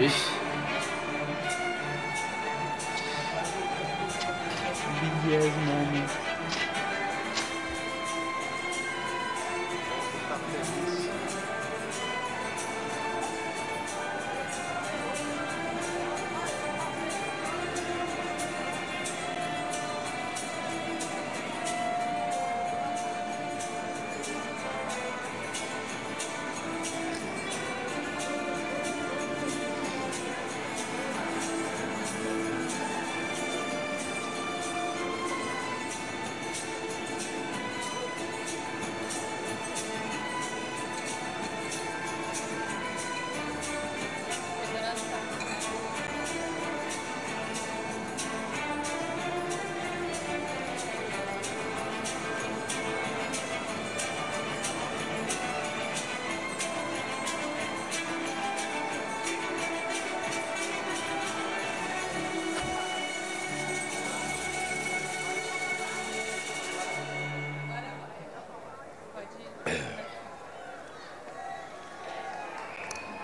Ixi. Big ass moment. Tá feliz.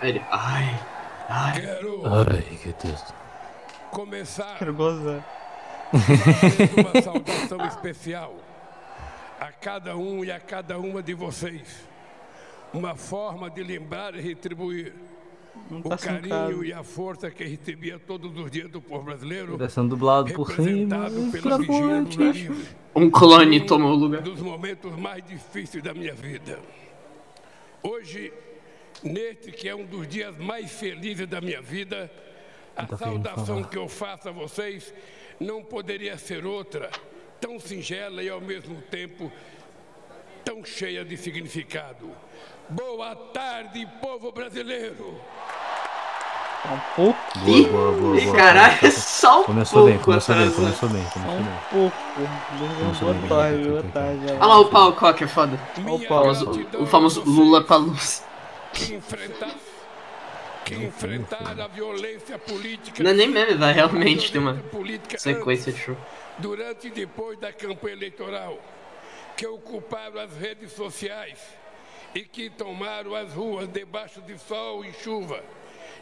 Aí ele. Ai. Quero Ai, que Deus. começar Quero gozar. fazendo uma saudação especial a cada um e a cada uma de vocês. Uma forma de lembrar e retribuir Não o tá sem carinho casa. e a força que recebia todos os dias do povo brasileiro, Tá sendo dublado por cima. representado pela vigília Lula livre. Um clone tomou o lugar. Dos momentos mais difíceis da minha vida. Hoje, neste que é um dos dias mais felizes da minha vida, a Tá querendo saudação falar. que eu faço a vocês não poderia ser outra, tão singela e ao mesmo tempo tão cheia de significado. Boa tarde, povo brasileiro! Tá um pouco. Ih, caralho, é só um Começou bem, pouco começou bem, atrasado. começou bem, Só começou um bem. pouco. Começou bem, Boa tarde, tá, boa tá, tarde. Olha lá o Paulo Cocker, foda. Olha o Minha Paulo. gratidão O famoso a vocês Lula pra luz. que enfrentaram a violência política. Não é nem meme, vai realmente ter uma violência política sequência de show. durante e depois da campanha eleitoral, que ocuparam as redes sociais e que tomaram as ruas debaixo de sol e chuva,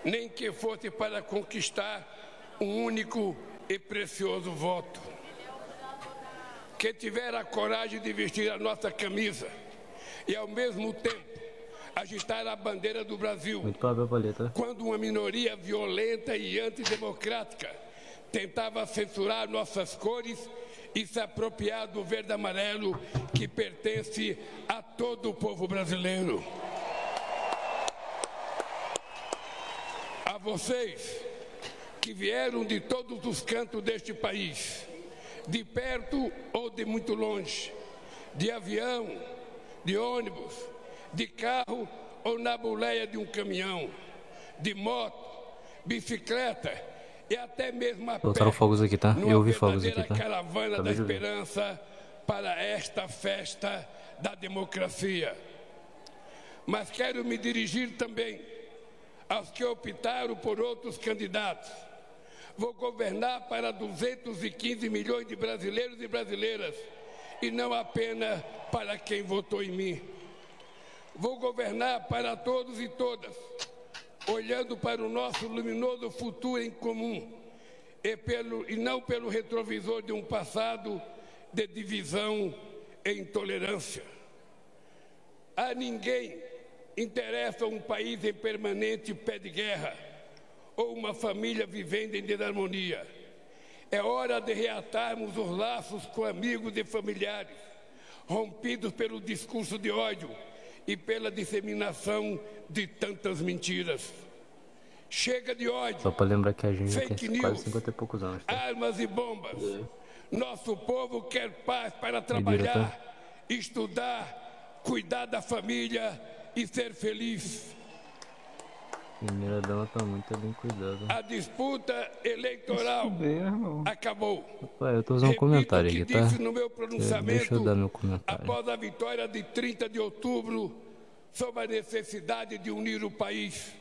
nem que fosse para conquistar um único e precioso voto. Que tiveram a coragem de vestir a nossa camisa e, ao mesmo tempo, agitar a bandeira do Brasil, Muito papel pra letra. quando uma minoria violenta e antidemocrática tentava censurar nossas cores e se apropriar do verde e amarelo que pertence a todo o povo brasileiro. A vocês que vieram de todos os cantos deste país, de perto ou de muito longe, de avião, de ônibus, de carro ou na boleia de um caminhão, de moto, bicicleta e até mesmo a pé. Soltaram fogos aqui, tá? Numa Eu ouvi fogos aqui, verdadeira tá? caravana da Acabei de ouvir. esperança para esta festa da democracia. Mas quero me dirigir também aos que optaram por outros candidatos. Vou governar para 215 milhões de brasileiros e brasileiras e não apenas para quem votou em mim. Vou governar para todos e todas, olhando para o nosso luminoso futuro em comum e não pelo retrovisor de um passado de divisão e intolerância. A ninguém interessa um país em permanente pé de guerra ou uma família vivendo em desarmonia. É hora de reatarmos os laços com amigos e familiares, rompidos pelo discurso de ódio e pela disseminação de tantas mentiras. Chega de ódio, Só pra lembrar que a gente já fake tem news, quase 50 e poucos anos, tá? armas e bombas. Nosso povo quer paz para diretor? trabalhar, estudar, cuidar da família e ser feliz. Primeira dama tá muito bem cuidada. A disputa eleitoral Bem, irmão. acabou. Ué, eu tô usando um Repito comentário o que aqui, tá? disse no meu Deixa eu dar meu comentário. após a vitória de 30 de outubro sobre a necessidade de unir o país.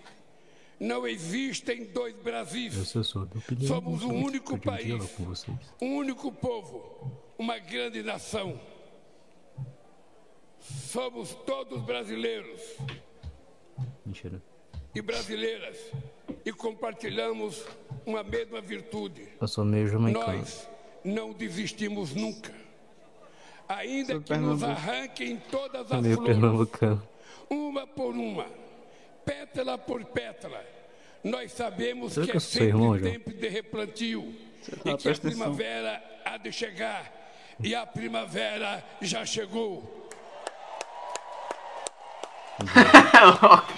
Não existem dois Brasis. Eu sou da opinião. Somos um único eu dividir ela país, com vocês. um único povo, uma grande nação. Somos todos brasileiros. Mentira. e brasileiras e compartilhamos uma mesma virtude. Eu sou meio jamaicano. Nós não desistimos nunca. Ainda Sou que nos Pernambuco. arranquem todas Sou as meio flores, pernambucano. uma por uma, pétala por pétala, nós sabemos Será que que é eu sou sempre irmão, João? tempo de replantio Você e fala, que a presta atenção. primavera há de chegar. E a primavera já chegou.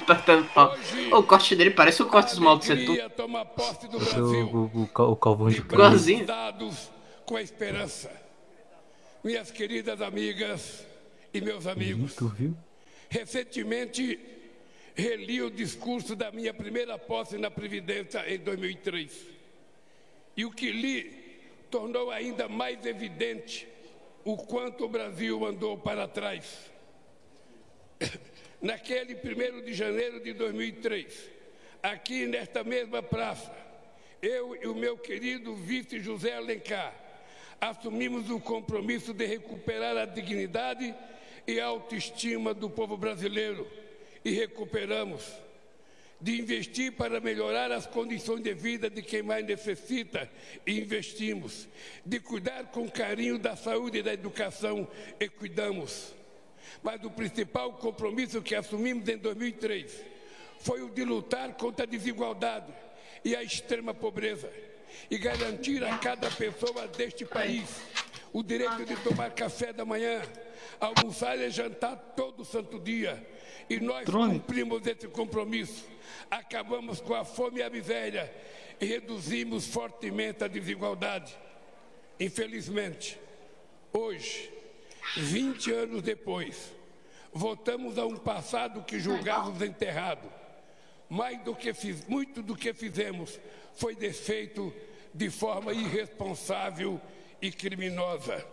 Tá dando pau. Hoje, O corte dele parece o corte dos Mao Tse Tung. alegria toma posse do Eu sou Brasil. o Calvão de De Cana. Igualzinho. braços dados com a esperança. Minhas queridas amigas e meus amigos, Tu viu? recentemente reli o discurso da minha primeira posse na Previdência em 2003. E o que li tornou ainda mais evidente o quanto o Brasil andou para trás. Naquele 1º de janeiro de 2003, aqui nesta mesma praça, eu e o meu querido vice José Alencar assumimos o compromisso de recuperar a dignidade e a autoestima do povo brasileiro e recuperamos, de investir para melhorar as condições de vida de quem mais necessita e investimos, de cuidar com carinho da saúde e da educação e cuidamos. Mas o principal compromisso que assumimos em 2003 foi o de lutar contra a desigualdade e a extrema pobreza e garantir a cada pessoa deste país o direito de tomar café da manhã, almoçar e jantar todo santo dia. E nós cumprimos esse compromisso. Acabamos com a fome e a miséria e reduzimos fortemente a desigualdade. Infelizmente, hoje, 20 anos depois, voltamos a um passado que julgávamos enterrado. Muito do que fizemos foi desfeito de forma irresponsável e criminosa.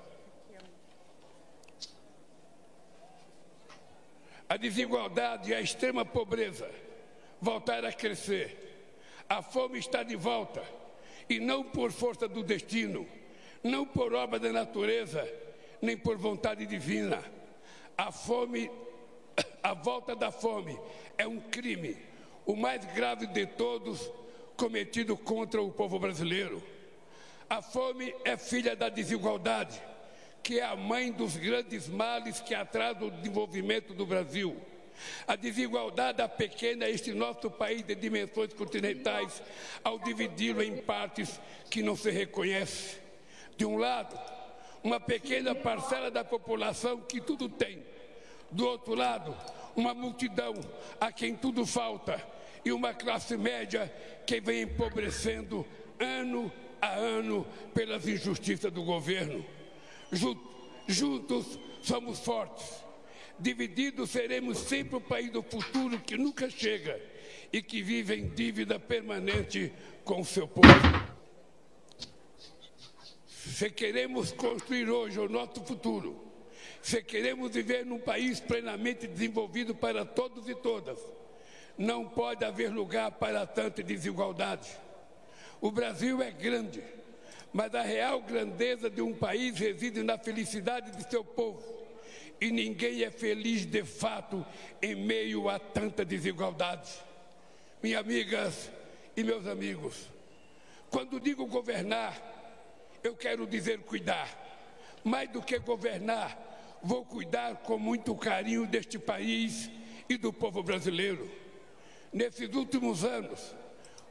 A desigualdade e a extrema pobreza voltaram a crescer. A fome está de volta, e não por força do destino, não por obra da natureza, nem por vontade divina. A volta da fome é um crime, o mais grave de todos, cometido contra o povo brasileiro. A fome é filha da desigualdade, que é a mãe dos grandes males que atrasam o desenvolvimento do Brasil. A desigualdade apequena este nosso país de dimensões continentais ao dividi-lo em partes que não se reconhece. De um lado, uma pequena parcela da população que tudo tem. Do outro lado, uma multidão a quem tudo falta e uma classe média que vem empobrecendo ano a ano pelas injustiças do governo. Juntos somos fortes. Divididos seremos sempre o país do futuro que nunca chega e que vive em dívida permanente com o seu povo. Se queremos construir hoje o nosso futuro, se queremos viver num país plenamente desenvolvido para todos e todas, não pode haver lugar para tanta desigualdade. O Brasil é grande, mas a real grandeza de um país reside na felicidade de seu povo. E ninguém é feliz de fato em meio a tanta desigualdade. Minhas amigas e meus amigos, quando digo governar, eu quero dizer cuidar. Mais do que governar, vou cuidar com muito carinho deste país e do povo brasileiro. Nesses últimos anos,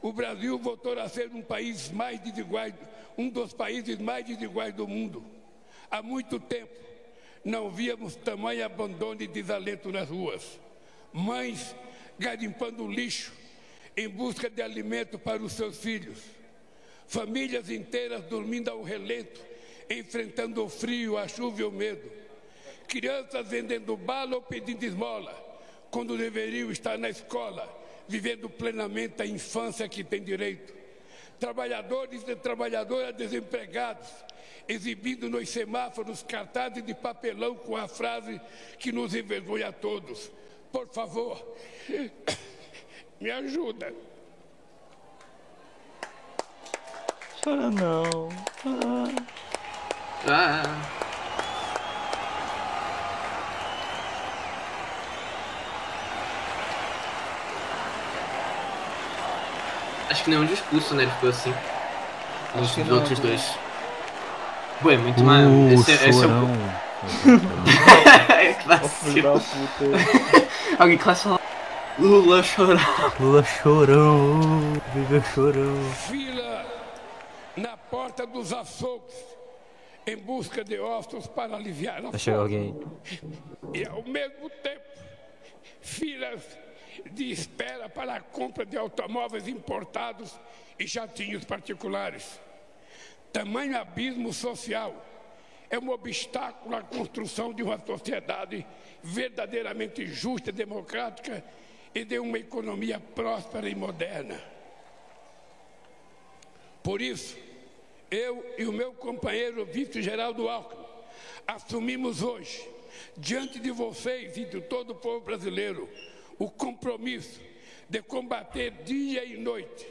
o Brasil voltou a ser um país mais desigual, um dos países mais desiguais do mundo. Há muito tempo não víamos tamanho abandono e desalento nas ruas. Mães garimpando lixo em busca de alimento para os seus filhos. Famílias inteiras dormindo ao relento, enfrentando o frio, a chuva e o medo. Crianças vendendo bala ou pedindo esmola, quando deveriam estar na escola, vivendo plenamente a infância que tem direito. Trabalhadores e trabalhadoras desempregados, exibindo nos semáforos cartazes de papelão com a frase que nos envergonha a todos: por favor, me ajuda. Chora não. Ah, Acho que nenhum discurso, né? Ele ficou assim. Acho que Os não, outros né? dois. Pô, é muito mais. Esse é Chorão. o. Ó, filho da puta. Alguém classe lá. Lula chorar. Lula chorão. Viveu chorão. Fila na porta dos açougues em busca de ossos para aliviar a Vai chegar fome. alguém. E ao mesmo tempo, filas de espera para a compra de automóveis importados e jatinhos particulares. Tamanho abismo social é um obstáculo à construção de uma sociedade verdadeiramente justa e democrática e de uma economia próspera e moderna. Por isso, eu e o meu companheiro vice-geraldo Alckmin assumimos hoje, diante de vocês e de todo o povo brasileiro, o compromisso de combater dia e noite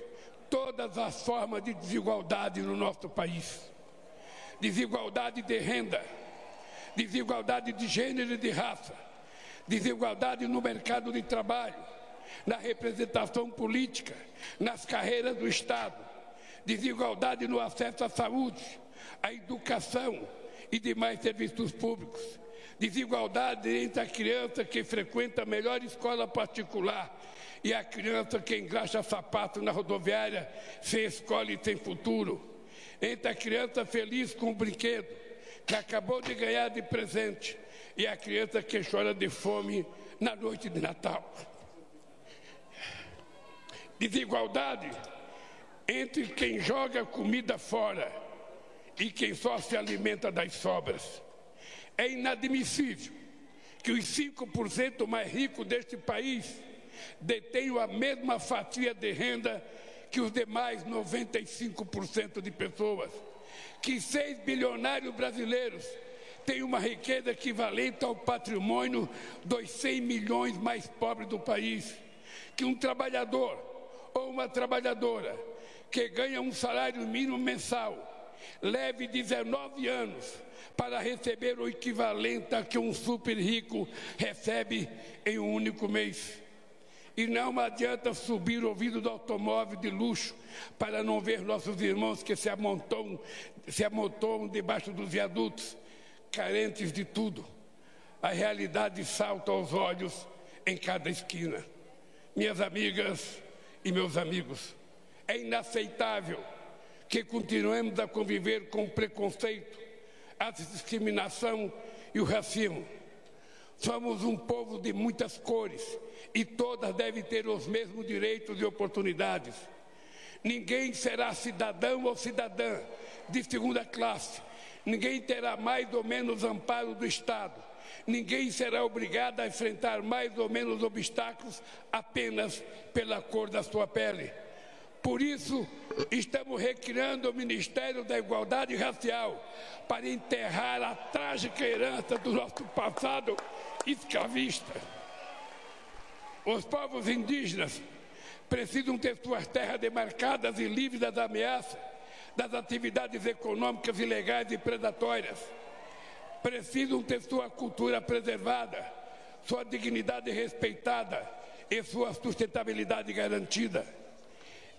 todas as formas de desigualdade no nosso país. Desigualdade de renda, desigualdade de gênero e de raça, desigualdade no mercado de trabalho, na representação política, nas carreiras do Estado, desigualdade no acesso à saúde, à educação e demais serviços públicos, desigualdade entre a criança que frequenta a melhor escola particular e a criança que engraxa sapato na rodoviária sem escola e sem futuro, entre a criança feliz com o brinquedo que acabou de ganhar de presente e a criança que chora de fome na noite de Natal. Desigualdade entre quem joga comida fora e quem só se alimenta das sobras. É inadmissível que os 5% mais ricos deste país detenham a mesma fatia de renda que os demais 95% de pessoas. Que 6 bilionários brasileiros têm uma riqueza equivalente ao patrimônio dos 100 milhões mais pobres do país. Que um trabalhador ou uma trabalhadora que ganha um salário mínimo mensal leve 19 anos para receber o equivalente a que um super rico recebe em um único mês. E não adianta subir o vidro do automóvel de luxo para não ver nossos irmãos que se amontoam debaixo dos viadutos, carentes de tudo. A realidade salta aos olhos em cada esquina. Minhas amigas e meus amigos, é inaceitável que continuemos a conviver com o preconceito, a discriminação e o racismo. Somos um povo de muitas cores e todas devem ter os mesmos direitos e oportunidades. Ninguém será cidadão ou cidadã de segunda classe. Ninguém terá mais ou menos amparo do Estado. Ninguém será obrigado a enfrentar mais ou menos obstáculos apenas pela cor da sua pele. Por isso, estamos recriando o Ministério da Igualdade Racial para enterrar a trágica herança do nosso passado escravista. Os povos indígenas precisam ter suas terras demarcadas e livres das ameaças, das atividades econômicas ilegais e predatórias. Precisam ter sua cultura preservada, sua dignidade respeitada e sua sustentabilidade garantida.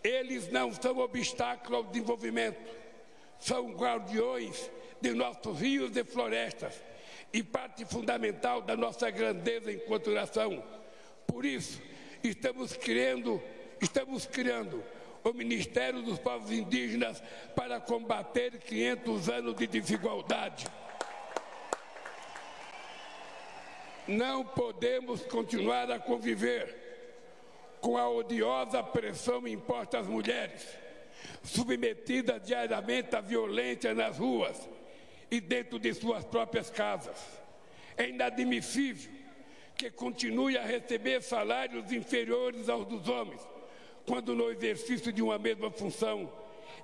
Eles não são obstáculo ao desenvolvimento, são guardiões de nossos rios e florestas e parte fundamental da nossa grandeza enquanto nação. Por isso, estamos criando o Ministério dos Povos Indígenas para combater 500 anos de desigualdade. Não podemos continuar a conviver com a odiosa pressão imposta às mulheres, submetidas diariamente à violência nas ruas e dentro de suas próprias casas. É inadmissível que continue a receber salários inferiores aos dos homens, quando no exercício de uma mesma função,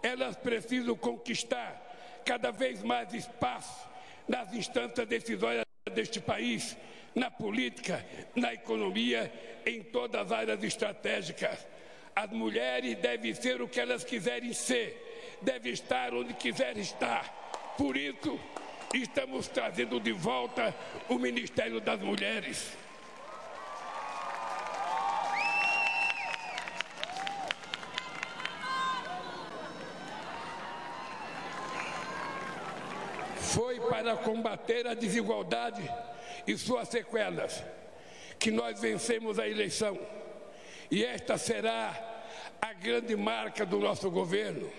elas precisam conquistar cada vez mais espaço nas instâncias decisórias deste país, na política, na economia, em todas as áreas estratégicas. As mulheres devem ser o que elas quiserem ser, devem estar onde quiserem estar. Por isso, estamos trazendo de volta o Ministério das Mulheres. Foi para combater a desigualdade e suas sequelas que nós vencemos a eleição. E esta será a grande marca do nosso governo.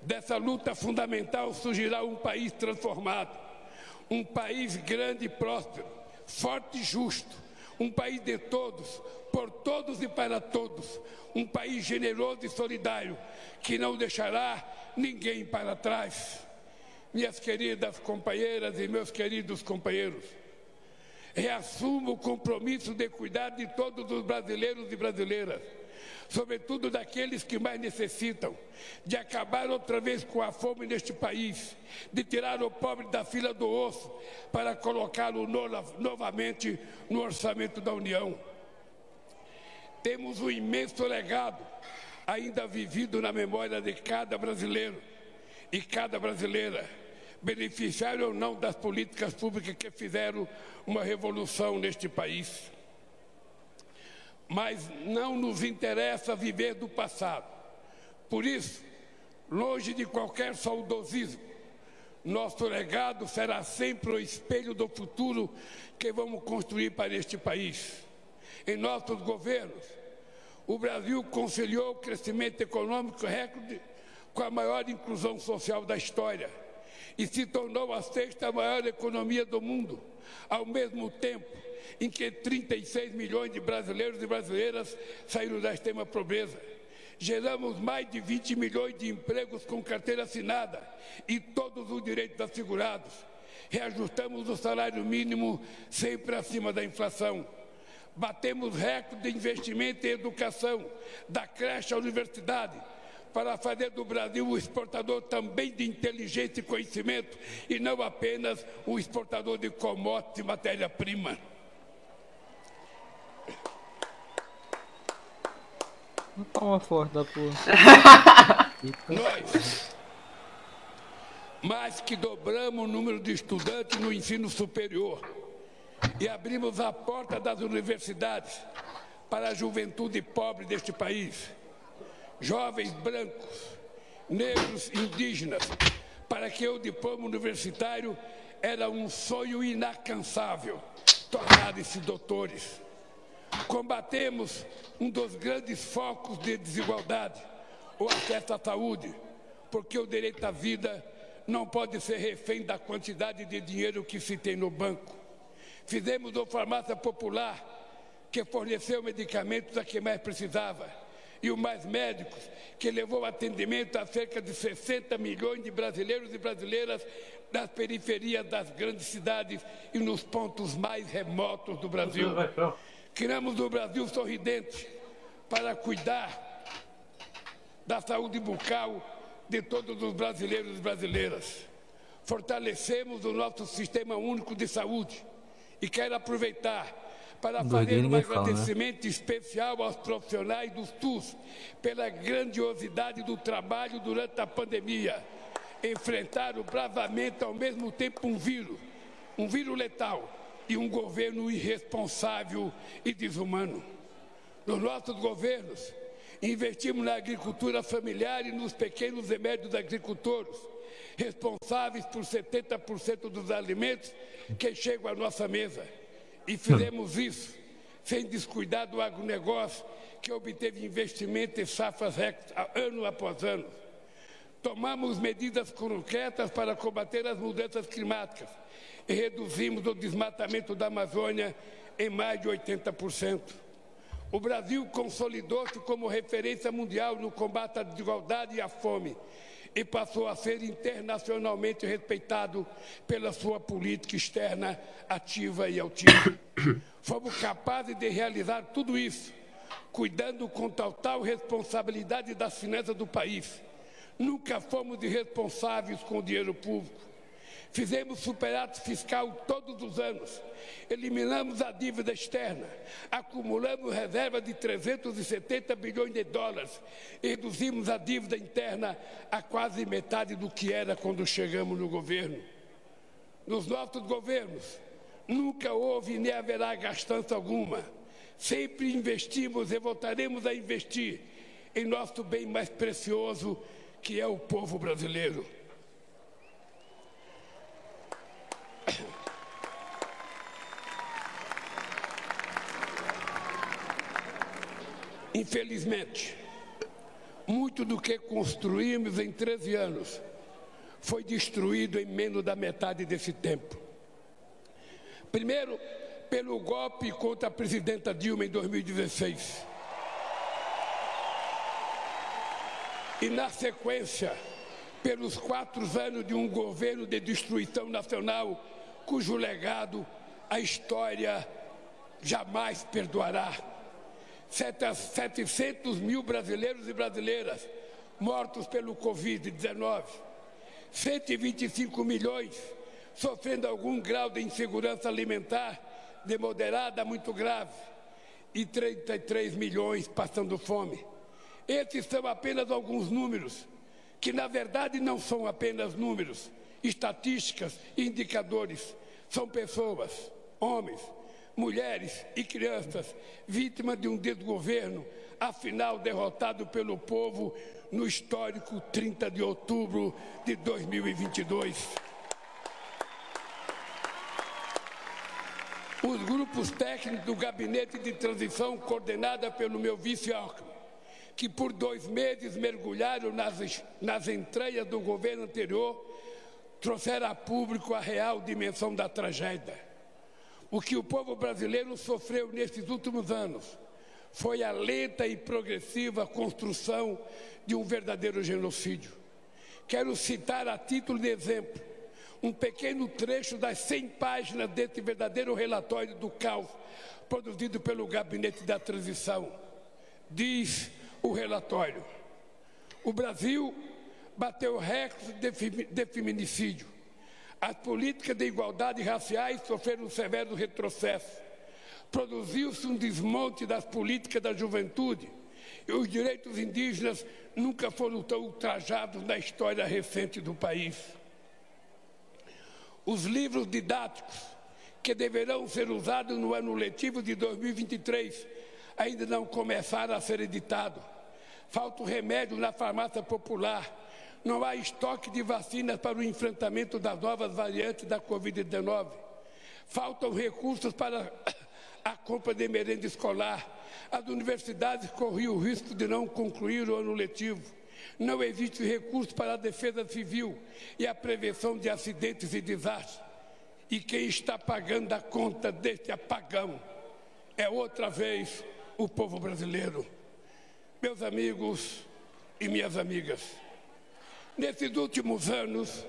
Dessa luta fundamental surgirá um país transformado, um país grande e próspero, forte e justo, um país de todos, por todos e para todos, um país generoso e solidário, que não deixará ninguém para trás. Minhas queridas companheiras e meus queridos companheiros, reassumo o compromisso de cuidar de todos os brasileiros e brasileiras, sobretudo daqueles que mais necessitam, de acabar outra vez com a fome neste país, de tirar o pobre da fila do osso para colocá-lo novamente no orçamento da União. Temos um imenso legado ainda vivido na memória de cada brasileiro e cada brasileira, beneficiário ou não das políticas públicas que fizeram uma revolução neste país. Mas não nos interessa viver do passado. Por isso, longe de qualquer saudosismo, nosso legado será sempre o espelho do futuro que vamos construir para este país. Em nossos governos, o Brasil conciliou o crescimento econômico recorde com a maior inclusão social da história e se tornou a sexta maior economia do mundo, ao mesmo tempo em que 36 milhões de brasileiros e brasileiras saíram da extrema pobreza. Geramos mais de 20 milhões de empregos com carteira assinada e todos os direitos assegurados. Reajustamos o salário mínimo sempre acima da inflação. Batemos recorde de investimento em educação, da creche à universidade, para fazer do Brasil um exportador também de inteligência e conhecimento e não apenas um exportador de commodities e matéria-prima. Uma palma forte da porra. Nós, mais que dobramos o número de estudantes no ensino superior e abrimos a porta das universidades para a juventude pobre deste país, jovens brancos, negros, indígenas, para que o diploma universitário era um sonho inalcançável, tornaram-se doutores. Combatemos um dos grandes focos de desigualdade, o acesso à saúde, porque o direito à vida não pode ser refém da quantidade de dinheiro que se tem no banco. Fizemos uma farmácia popular que forneceu medicamentos a quem mais precisava e o Mais Médicos, que levou atendimento a cerca de 60 milhões de brasileiros e brasileiras nas periferias das grandes cidades e nos pontos mais remotos do Brasil. Criamos o Brasil Sorridente para cuidar da saúde bucal de todos os brasileiros e brasileiras. Fortalecemos o nosso Sistema Único de Saúde e quero aproveitar para fazer um agradecimento especial aos profissionais do SUS pela grandiosidade do trabalho durante a pandemia. Enfrentaram bravamente ao mesmo tempo um vírus letal e um governo irresponsável e desumano. Nos nossos governos, investimos na agricultura familiar e nos pequenos e médios agricultores, responsáveis por 70% dos alimentos que chegam à nossa mesa. E fizemos isso sem descuidar do agronegócio, que obteve investimento em safras recordes ano após ano. Tomamos medidas concretas para combater as mudanças climáticas e reduzimos o desmatamento da Amazônia em mais de 80%. O Brasil consolidou-se como referência mundial no combate à desigualdade e à fome e passou a ser internacionalmente respeitado pela sua política externa ativa e altiva. Fomos capazes de realizar tudo isso, cuidando com total responsabilidade das finanças do país. Nunca fomos irresponsáveis com o dinheiro público. Fizemos superávit fiscal todos os anos, eliminamos a dívida externa, acumulamos reserva de 370 bilhões de dólares e reduzimos a dívida interna a quase metade do que era quando chegamos no governo. Nos nossos governos, nunca houve nem haverá gastança alguma. Sempre investimos e voltaremos a investir em nosso bem mais precioso, que é o povo brasileiro. Infelizmente, muito do que construímos em 13 anos foi destruído em menos da metade desse tempo. Primeiro, pelo golpe contra a presidenta Dilma em 2016. E, na sequência, pelos 4 anos de um governo de destruição nacional, cujo legado a história jamais perdoará. 700 mil brasileiros e brasileiras mortos pelo Covid-19. 125 milhões sofrendo algum grau de insegurança alimentar, de moderada a muito grave. E 33 milhões passando fome. Esses são apenas alguns números, que na verdade não são apenas números, estatísticas e indicadores. São pessoas, homens, mulheres e crianças, vítimas de um desgoverno, afinal derrotado pelo povo no histórico 30 de outubro de 2022. Os grupos técnicos do Gabinete de Transição, coordenada pelo meu vice Alckmin, que por 2 meses mergulharam nas entranhas do governo anterior, trouxeram a público a real dimensão da tragédia. O que o povo brasileiro sofreu nesses últimos anos foi a lenta e progressiva construção de um verdadeiro genocídio. Quero citar a título de exemplo um pequeno trecho das 100 páginas desse verdadeiro relatório do caos produzido pelo Gabinete da Transição. Diz o relatório: o Brasil bateu recorde de feminicídio. As políticas de igualdade raciais sofreram um severo retrocesso. Produziu-se um desmonte das políticas da juventude e os direitos indígenas nunca foram tão ultrajados na história recente do país. Os livros didáticos que deverão ser usados no ano letivo de 2023 ainda não começaram a ser editados. Falta o remédio na farmácia popular. Não há estoque de vacinas para o enfrentamento das novas variantes da Covid-19. Faltam recursos para a compra de merenda escolar. As universidades corriam o risco de não concluir o ano letivo. Não existe recurso para a defesa civil e a prevenção de acidentes e desastres. E quem está pagando a conta deste apagão é outra vez o povo brasileiro. Meus amigos e minhas amigas, nesses últimos anos,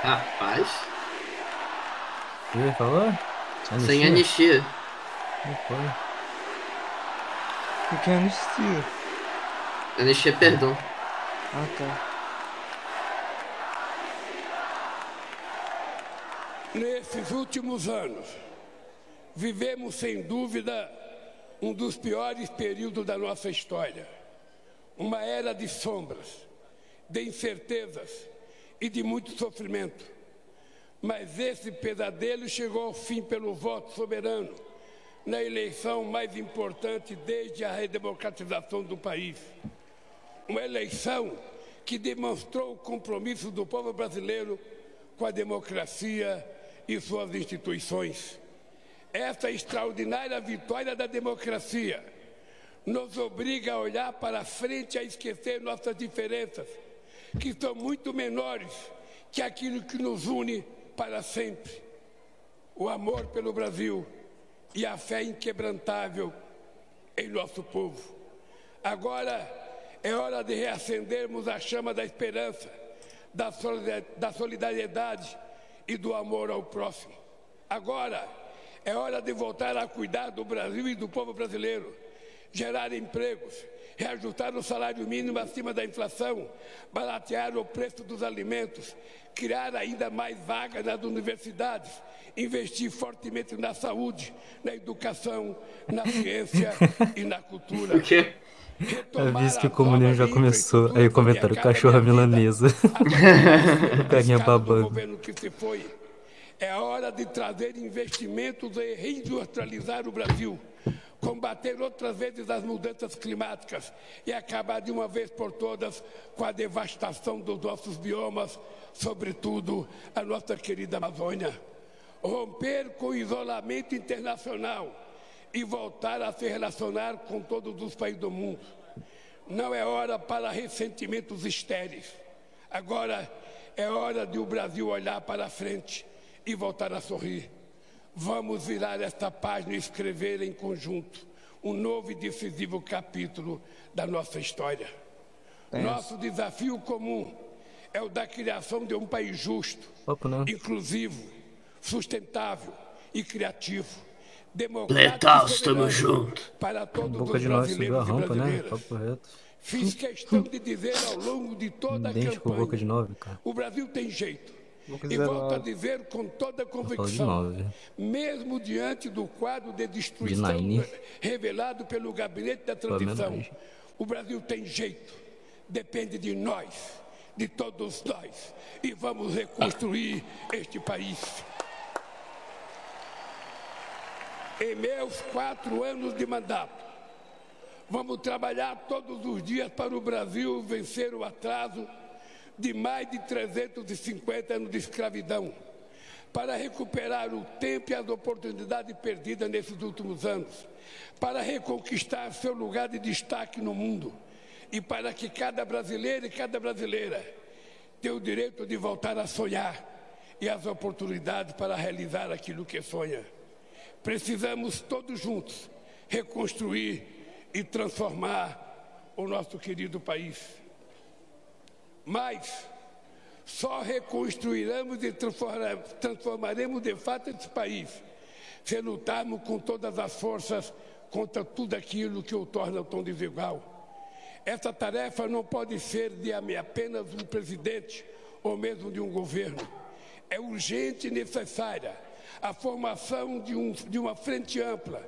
Rapaz, O que falou? sem anistia. Não foi. O que é anistia? Anistia é perdão. Ah, tá. nesses últimos anos, vivemos sem dúvida um dos piores períodos da nossa história. Uma era de sombras, de incertezas e de muito sofrimento. Mas esse pesadelo chegou ao fim pelo voto soberano, na eleição mais importante desde a redemocratização do país. Uma eleição que demonstrou o compromisso do povo brasileiro com a democracia e suas instituições. Essa extraordinária vitória da democracia nos obriga a olhar para frente e a esquecer nossas diferenças, que são muito menores que aquilo que nos une para sempre: o amor pelo Brasil e a fé inquebrantável em nosso povo. Agora é hora de reacendermos a chama da esperança, da solidariedade e do amor ao próximo. Agora é hora de voltar a cuidar do Brasil e do povo brasileiro, gerar empregos, reajustar o salário mínimo acima da inflação, baratear o preço dos alimentos, criar ainda mais vagas nas universidades, investir fortemente na saúde, na educação, na ciência e na cultura. O quê? Eu vi que o comunismo já começou. Aí o comentário: cachorra milanesa. Carinha babando. É hora de trazer investimentos e reindustrializar o Brasil, combater outras vezes as mudanças climáticas e acabar de uma vez por todas com a devastação dos nossos biomas, sobretudo a nossa querida Amazônia. Romper com o isolamento internacional e voltar a se relacionar com todos os países do mundo. Não é hora para ressentimentos estéreis. Agora é hora de o Brasil olhar para frente e voltar a sorrir. Vamos virar esta página e escrever em conjunto um novo e decisivo capítulo da nossa história. Nosso desafio comum é o da criação de um país justo, inclusivo, sustentável e criativo, democrático e soberano para todos os brasileiros e brasileiras. Fiz questão de dizer ao longo de toda a campanha, o Brasil tem jeito. E volto a dizer com toda a convicção, mesmo diante do quadro de destruição revelado pelo Gabinete da Transição, o Brasil tem jeito, depende de nós, de todos nós, e vamos reconstruir este país. Em meus 4 anos de mandato, vamos trabalhar todos os dias para o Brasil vencer o atraso de mais de 350 anos de escravidão, para recuperar o tempo e as oportunidades perdidas nesses últimos anos, para reconquistar seu lugar de destaque no mundo e para que cada brasileiro e cada brasileira tenha o direito de voltar a sonhar e as oportunidades para realizar aquilo que sonha. Precisamos todos juntos reconstruir e transformar o nosso querido país. Mas só reconstruiremos e transformaremos de fato esse país se lutarmos com todas as forças contra tudo aquilo que o torna tão desigual. Essa tarefa não pode ser de apenas um presidente ou mesmo de um governo. É urgente e necessária a formação de uma frente ampla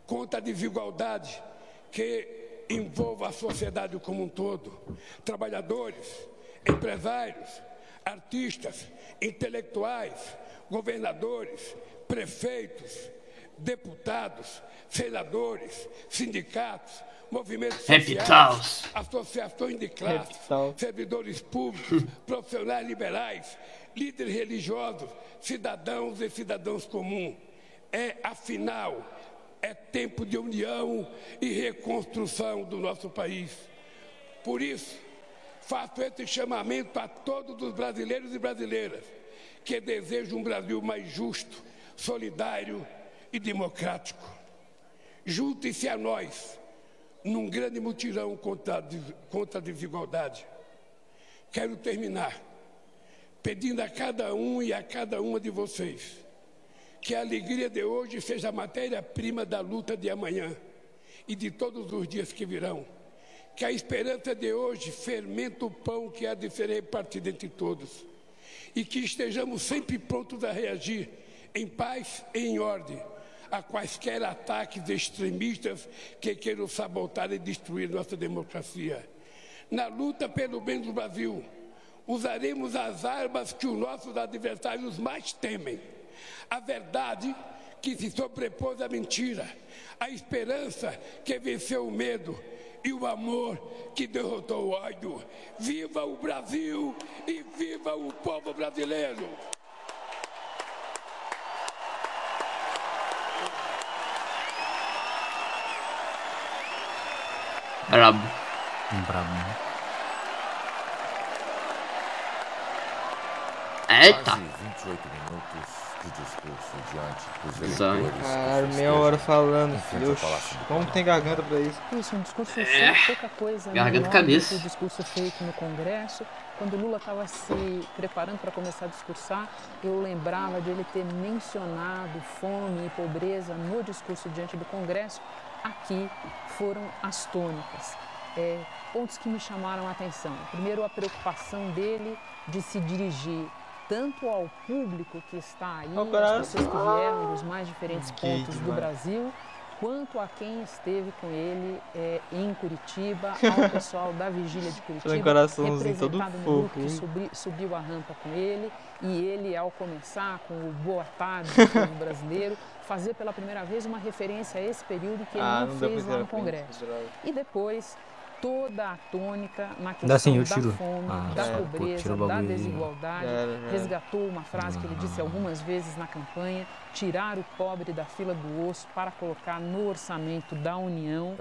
contra a desigualdade que envolva a sociedade como um todo. Trabalhadores, empresários, artistas, intelectuais, governadores, prefeitos, deputados, senadores, sindicatos, movimentos sociais, associações de classe, servidores públicos, profissionais liberais, líderes religiosos, cidadãos e cidadãos comuns. Afinal, é tempo de união e reconstrução do nosso país. Por isso, faço esse chamamento a todos os brasileiros e brasileiras que desejam um Brasil mais justo, solidário e democrático. Junte-se a nós num grande mutirão contra a desigualdade. Quero terminar pedindo a cada um e a cada uma de vocês que a alegria de hoje seja a matéria-prima da luta de amanhã e de todos os dias que virão. Que a esperança de hoje fermenta o pão que há de ser repartido entre todos. E que estejamos sempre prontos a reagir em paz e em ordem a quaisquer ataques extremistas que queiram sabotar e destruir nossa democracia. Na luta pelo bem do Brasil, usaremos as armas que os nossos adversários mais temem. A verdade que se sobrepôs à mentira, a esperança que venceu o medo e o amor que derrotou o ódio. Viva o Brasil e viva o povo brasileiro! Brabo. Brabo, né? Eita! Quase 28 minutos de discurso diante dos eleitores. Caralho, meia hora falando, filho. Como tem garganta pra isso? Isso, um discurso feito, pouca coisa. Garganta e cabeça. O discurso feito no Congresso. Quando Lula estava se preparando para começar a discursar, eu lembrava de ele ter mencionado fome e pobreza no discurso diante do Congresso. Aqui foram as tônicas. Pontos que me chamaram a atenção. Primeiro, a preocupação dele de se dirigir tanto ao público que está aí, as pessoas que vieram dos mais diferentes pontos do Brasil, quanto a quem esteve com ele em Curitiba, ao pessoal da Vigília de Curitiba, representado no grupo que subiu a rampa com ele, e ele, ao começar com o boa tarde do povo brasileiro, fazer pela primeira vez uma referência a esse período que ele não fez lá no Congresso. E depois, toda a tônica na questão da fome, da pobreza, da desigualdade, resgatou uma frase que ele disse algumas vezes na campanha: tirar o pobre da fila do osso para colocar no orçamento da União.